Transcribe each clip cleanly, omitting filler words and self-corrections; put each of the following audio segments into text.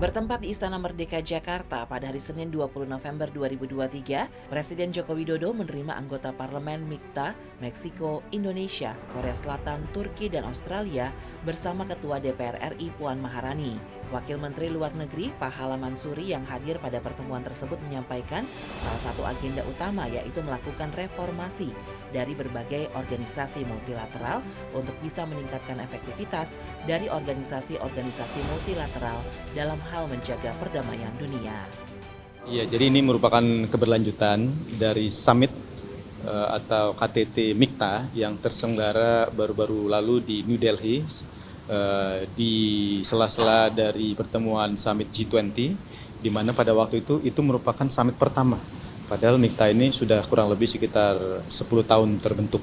Bertempat di Istana Merdeka Jakarta pada hari Senin 20 November 2023, Presiden Joko Widodo menerima anggota parlemen MIKTA, Meksiko, Indonesia, Korea Selatan, Turki, dan Australia bersama Ketua DPR RI Puan Maharani. Wakil Menteri Luar Negeri Pahala Mansuri yang hadir pada pertemuan tersebut menyampaikan salah satu agenda utama yaitu melakukan reformasi dari berbagai organisasi multilateral untuk bisa meningkatkan efektivitas dari organisasi-organisasi multilateral dalam hal menjaga perdamaian dunia. Iya, jadi ini merupakan keberlanjutan dari summit atau KTT MIKTA yang terselenggara baru-baru lalu di New Delhi di sela-sela dari pertemuan summit G20, di mana pada waktu itu merupakan summit pertama. Padahal MIKTA ini sudah kurang lebih sekitar 10 tahun terbentuk.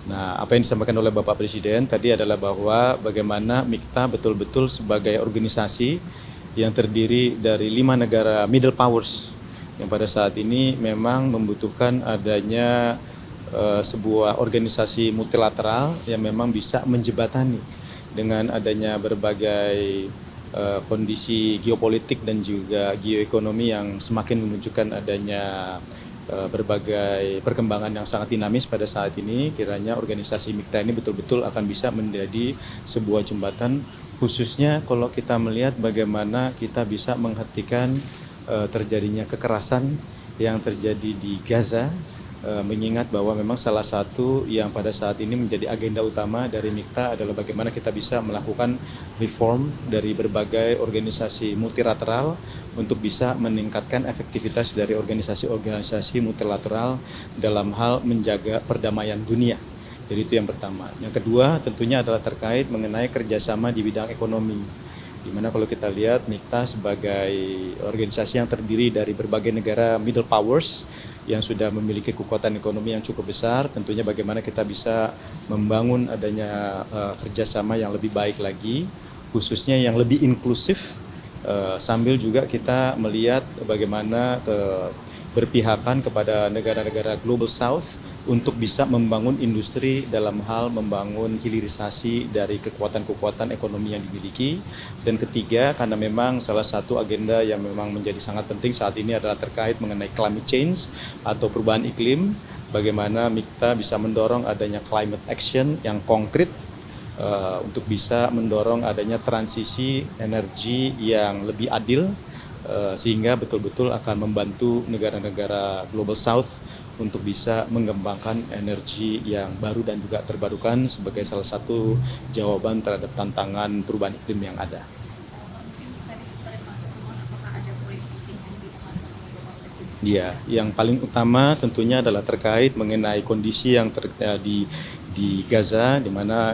Nah, apa yang disampaikan oleh Bapak Presiden tadi adalah bahwa bagaimana MIKTA betul-betul sebagai organisasi yang terdiri dari 5 negara middle powers yang pada saat ini memang membutuhkan adanya sebuah organisasi multilateral yang memang bisa menjembatani dengan adanya berbagai kondisi geopolitik dan juga geoekonomi yang semakin menunjukkan adanya berbagai perkembangan yang sangat dinamis pada saat ini. Kiranya organisasi MIKTA ini betul-betul akan bisa menjadi sebuah jembatan, khususnya kalau kita melihat bagaimana kita bisa menghentikan terjadinya kekerasan yang terjadi di Gaza, mengingat bahwa memang salah satu yang pada saat ini menjadi agenda utama dari MIKTA adalah bagaimana kita bisa melakukan reform dari berbagai organisasi multilateral untuk bisa meningkatkan efektivitas dari organisasi-organisasi multilateral dalam hal menjaga perdamaian dunia. Jadi itu yang pertama. Yang kedua tentunya adalah terkait mengenai kerjasama di bidang ekonomi. Dimana kalau kita lihat MIKTA sebagai organisasi yang terdiri dari berbagai negara middle powers yang sudah memiliki kekuatan ekonomi yang cukup besar, tentunya bagaimana kita bisa membangun adanya kerjasama yang lebih baik lagi, khususnya yang lebih inklusif, sambil juga kita melihat bagaimana berpihakan kepada negara-negara Global South untuk bisa membangun industri dalam hal membangun hilirisasi dari kekuatan-kekuatan ekonomi yang dimiliki. Dan ketiga, karena memang salah satu agenda yang memang menjadi sangat penting saat ini adalah terkait mengenai climate change atau perubahan iklim, bagaimana MIKTA bisa mendorong adanya climate action yang konkret untuk bisa mendorong adanya transisi energi yang lebih adil, sehingga betul-betul akan membantu negara-negara Global South untuk bisa mengembangkan energi yang baru dan juga terbarukan sebagai salah satu jawaban terhadap tantangan perubahan iklim yang ada. Ya, yang paling utama tentunya adalah terkait mengenai kondisi yang terjadi di Gaza, di mana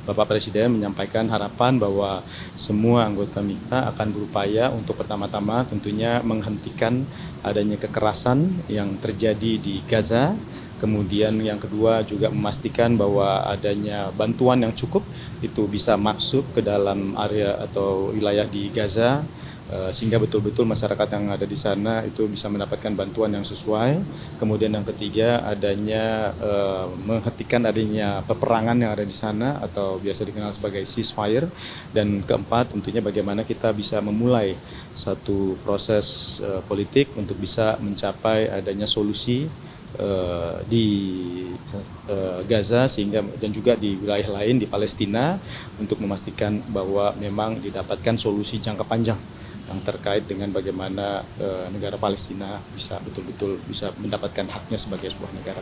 Bapak Presiden menyampaikan harapan bahwa semua anggota MIKTA akan berupaya untuk pertama-tama tentunya menghentikan adanya kekerasan yang terjadi di Gaza. Kemudian yang kedua juga memastikan bahwa adanya bantuan yang cukup itu bisa masuk ke dalam area atau wilayah di Gaza, sehingga betul-betul masyarakat yang ada di sana itu bisa mendapatkan bantuan yang sesuai. Kemudian yang ketiga adanya menghentikan adanya peperangan yang ada di sana atau biasa dikenal sebagai ceasefire. Dan keempat tentunya bagaimana kita bisa memulai satu proses politik untuk bisa mencapai adanya solusi di Gaza sehingga dan juga di wilayah lain di Palestina untuk memastikan bahwa memang didapatkan solusi jangka panjang yang terkait dengan bagaimana negara Palestina bisa betul-betul bisa mendapatkan haknya sebagai sebuah negara.